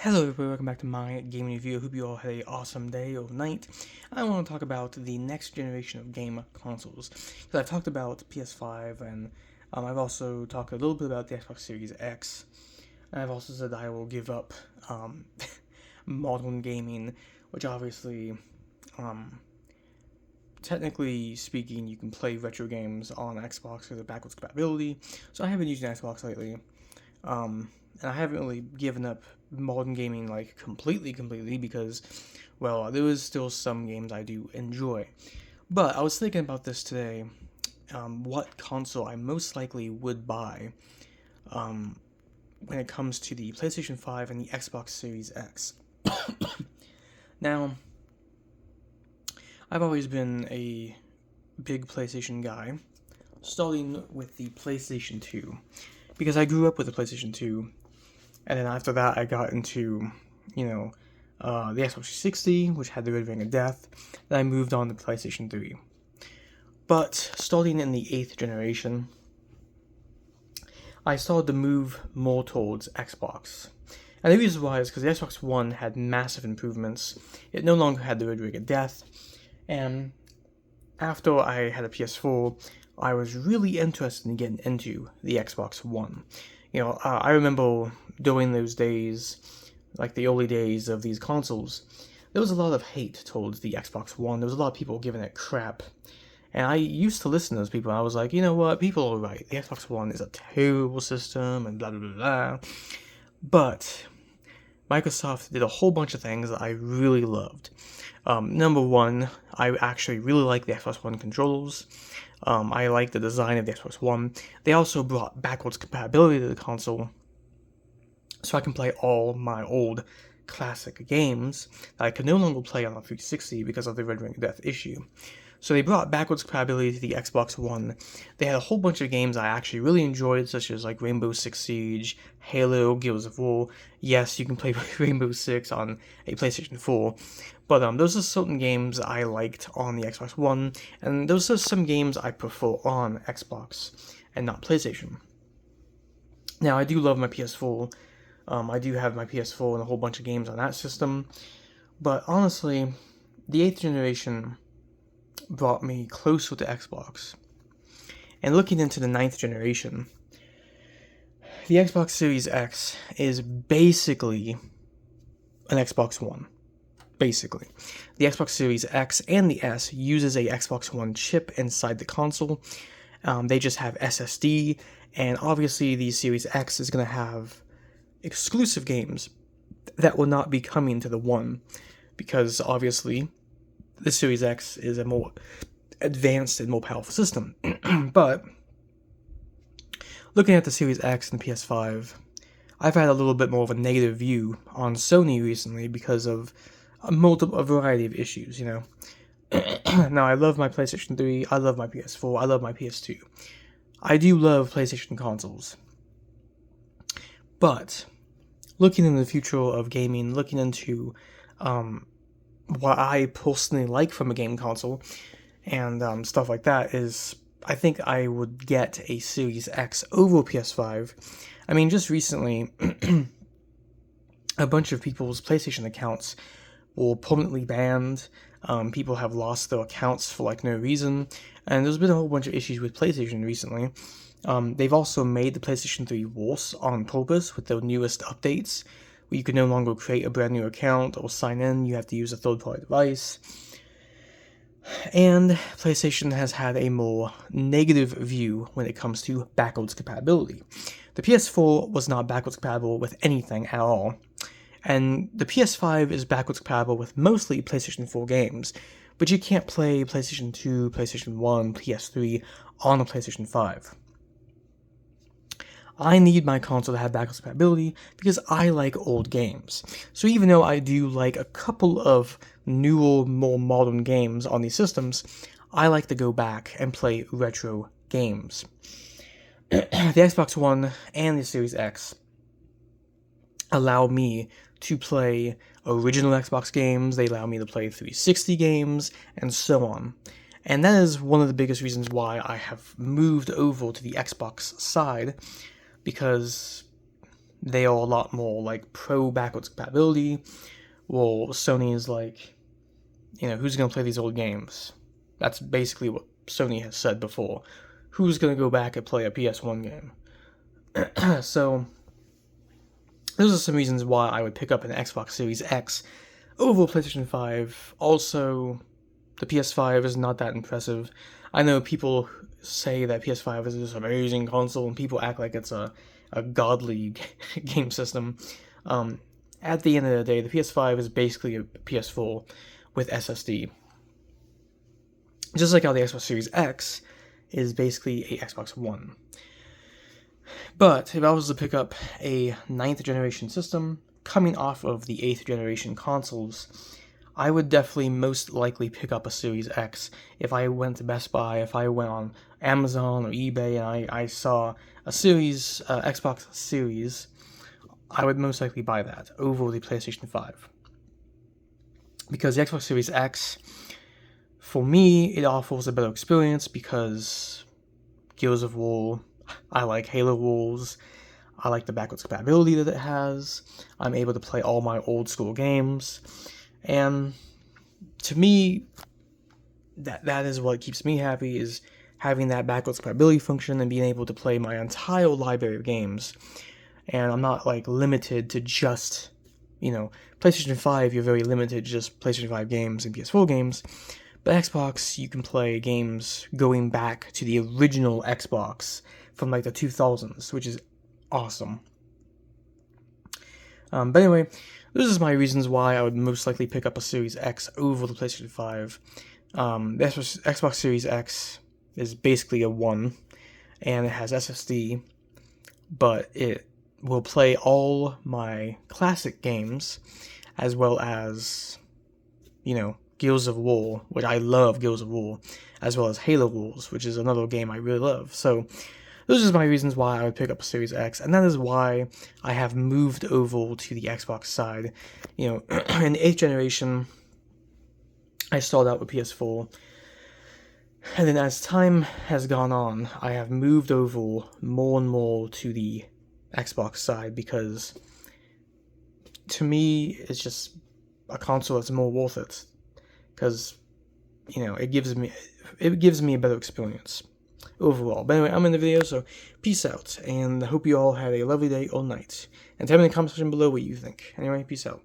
Hello everybody, welcome back to my gaming review. I hope you all had an awesome day or night. I want to talk about the next generation of game consoles. Because I've talked about PS5 and I've also talked a little bit about the Xbox Series X. And I've also said I will give up modern gaming, which obviously, technically speaking, you can play retro games on Xbox because of backwards compatibility. So I haven't used an Xbox lately. And I haven't really given up modern gaming like completely because, well, there is still some games I do enjoy. But I was thinking about this today, what console I most likely would buy when it comes to the PlayStation 5 and the Xbox Series X. Now, I've always been a big PlayStation guy, starting with the PlayStation 2, because I grew up with the PlayStation 2. And then after that, I got into, the Xbox 360, which had the Red Ring of Death. Then I moved on to PlayStation 3. But starting in the 8th generation, I started to move more towards Xbox. And the reason why is because the Xbox One had massive improvements. It no longer had the Red Ring of Death. And after I had a PS4, I was really interested in getting into the Xbox One. I remember during those days, like the early days of these consoles, there was a lot of hate towards the Xbox One. There was a lot of people giving it crap. And I used to listen to those people, and I was like, you know what, people are right. The Xbox One is a terrible system, and blah, blah, blah, blah. But Microsoft did a whole bunch of things that I really loved. Number one, I actually really like the Xbox One controllers. I like the design of the Xbox One. They also brought backwards compatibility to the console, so I can play all my old classic games that I could no longer play on the 360 because of the Red Ring of Death issue. So they brought backwards compatibility to the Xbox One. They had a whole bunch of games I actually really enjoyed, such as like Rainbow Six Siege, Halo, Gears of War. Yes, you can play Rainbow Six on a PlayStation 4, but those are certain games I liked on the Xbox One, and those are some games I prefer on Xbox and not PlayStation. Now, I do love my PS4. I do have my PS4 and a whole bunch of games on that system, but honestly, the 8th generation brought me closer to Xbox. And looking into the 9th generation, the Xbox Series X is basically an Xbox One. Basically. The Xbox Series X and the S uses a Xbox One chip inside the console. They just have SSD, and obviously the Series X is going to have exclusive games that will not be coming to the One, because obviously the Series X is a more advanced and more powerful system. But looking at the Series X and the PS5, I've had a little bit more of a negative view on Sony recently because of a variety of issues, Now, I love my PlayStation 3, I love my PS4, I love my PS2. I do love PlayStation consoles. But looking into the future of gaming, looking into what I personally like from a game console and stuff like that is, I think I would get a Series X over PS5. I mean, just recently, a bunch of people's PlayStation accounts were permanently banned. People have lost their accounts for like no reason, and there's been a whole bunch of issues with PlayStation recently. They've also made the PlayStation 3 worse on purpose with their newest updates, where you can no longer create a brand new account or sign in, you have to use a third-party device. And PlayStation has had a more negative view when it comes to backwards compatibility. The PS4 was not backwards compatible with anything at all, and the PS5 is backwards compatible with mostly PlayStation 4 games, but you can't play PlayStation 2, PlayStation 1, PS3 on a PlayStation 5. I need my console to have backwards compatibility because I like old games. So even though I do like a couple of newer, more modern games on these systems, I like to go back and play retro games. The Xbox One and the Series X allow me to play original Xbox games, they allow me to play 360 games, and so on. And that is one of the biggest reasons why I have moved over to the Xbox side, because they are a lot more like pro backwards compatibility, while Sony is like, who's going to play these old games? That's basically what Sony has said before. Who's going to go back and play a PS1 game? So, those are some reasons why I would pick up an Xbox Series X over PlayStation 5. Also, the PS5 is not that impressive. I know people say that PS5 is this amazing console, and people act like it's a godly game system. At the end of the day, the PS5 is basically a PS4 with SSD. Just like how the Xbox Series X is basically a Xbox One. But if I was to pick up a 9th generation system coming off of the 8th generation consoles, I would definitely most likely pick up a Series X. If I went to Best Buy, if I went on Amazon or eBay and I saw a Xbox Series, I would most likely buy that over the PlayStation 5. Because the Xbox Series X, for me, it offers a better experience because Gears of War, I like Halo Wars, I like the backwards compatibility that it has, I'm able to play all my old school games, and to me, that is what keeps me happy, is having that backwards compatibility function and being able to play my entire library of games. And I'm not like limited to just, PlayStation 5, you're very limited to just PlayStation 5 games and PS4 games. But Xbox, you can play games going back to the original Xbox from like the 2000s, which is awesome. But anyway, this is my reasons why I would most likely pick up a Series X over the PlayStation 5. The Xbox Series X is basically a 1, and it has SSD, but it will play all my classic games, as well as, Gears of War, which I love Gears of War, as well as Halo Wars, which is another game I really love. So, those are my reasons why I would pick up a Series X, and that is why I have moved over to the Xbox side. In the 8th generation, I started out with PS4, and then as time has gone on, I have moved over more and more to the Xbox side, because to me, it's just a console that's more worth it, because, it gives me a better experience overall. But anyway, I'm in the video, so peace out, and I hope you all had a lovely day or night, and tell me in the comment section below what you think. Anyway, peace out.